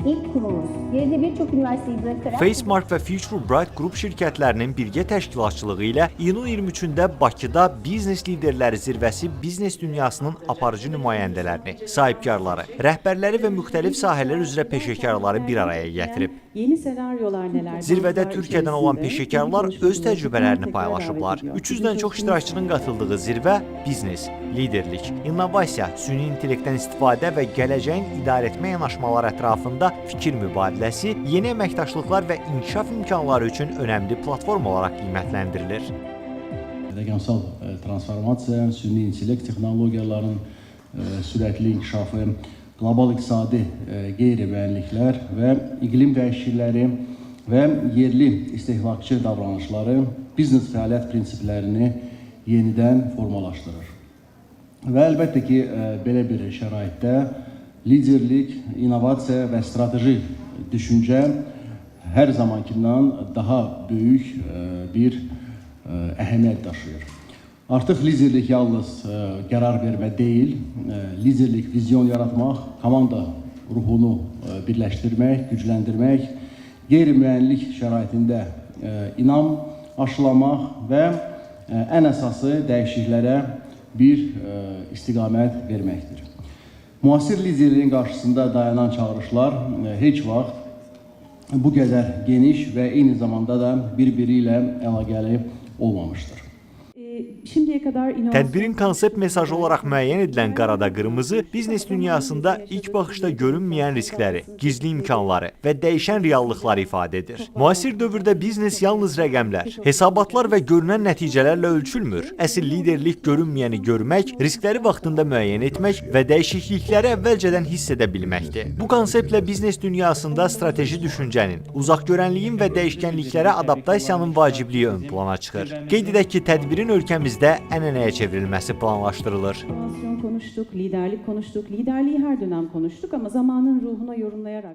ilk kurumuz. Geride birçok üniversiteyi bırakarak... Facemark və Future Bright qrup şirkətlərinin birgə təşkilatçılığı ilə iyunun 23-də Bakıda biznes liderləri zirvəsi biznes dünyasının aparıcı nümayəndələrini, sahibkarları, rəhbərləri və müxtəlif sahələr üzrə peşəkarları bir araya gətirib. Yeni senaryolar neler? Zirvədə Türkiyədən olan peşəkarlar öz təcrübələrini paylaşıblar. 300-dən çox iştirakçının qatıldığı zirvə biznes, liderlik, innovasiya, süni intellektdən istifadə və gələcəyin idarə etmə yanaşmaları ətrafında fikir mübadiləsi, yeni əməkdaşlıqlar və inkişaf imkanları üçün önəmli platform olaraq qiymətləndirilir. Rəqəmsal transformasiya, süni intellekt texnologiyalarının sürətli inkişafı, qlobal iqtisadi qeyri-müəyyənliklər və iqlim dəyişiklikləri və yerli istehlakçı davranışları biznes fəaliyyət prinsiplərini yenidən formalaşdırır. Və əlbəttə ki, belə bir şəraitdə liderlik, innovasiya və strateji düşüncə hər zamankindən daha böyük bir əhəmiyyət daşıyır. Artıq liderlik yalnız qərar vermə deyil, liderlik vizyon yaratmaq, komanda ruhunu birləşdirmək, gücləndirmək, qeyri-müəyyənlik şəraitində inam aşılamaq və ən əsası dəyişikliklərə bir istiqamət verməkdir. Müasir liderliyin qarşısında dayanan çağırışlar heç vaxt bu qədər geniş və eyni zamanda da bir-biri ilə əlaqəli olmamışdır. Tədbirin konsept mesajı olaraq müəyyən edilən qarada qırmızı, biznes dünyasında ilk baxışda görünməyən riskləri, gizli imkanları və dəyişən reallıqları ifadə edir. Müasir dövrdə biznes yalnız rəqəmlər, hesabatlar və görünən nəticələrlə ölçülmür. Əsl liderlik görünməyəni görmək, riskləri vaxtında müəyyən etmək və dəyişiklikləri əvvəlcədən hiss edə bilməkdir. Bu konseptlə biznes dünyasında strateji düşüncənin, uzaqgörənliyin və dəyişkənliklərə adaptasiyanın vacibliyi ön plana çıxır. Qeyd edək ki, tədbirin ölkəmizdə ənənəyə çevrilməsi planlaşdırılır. Konuştuk, liderlik konuştuk, liderliği her dönem konuştuk ama zamanın ruhuna yorumlayarak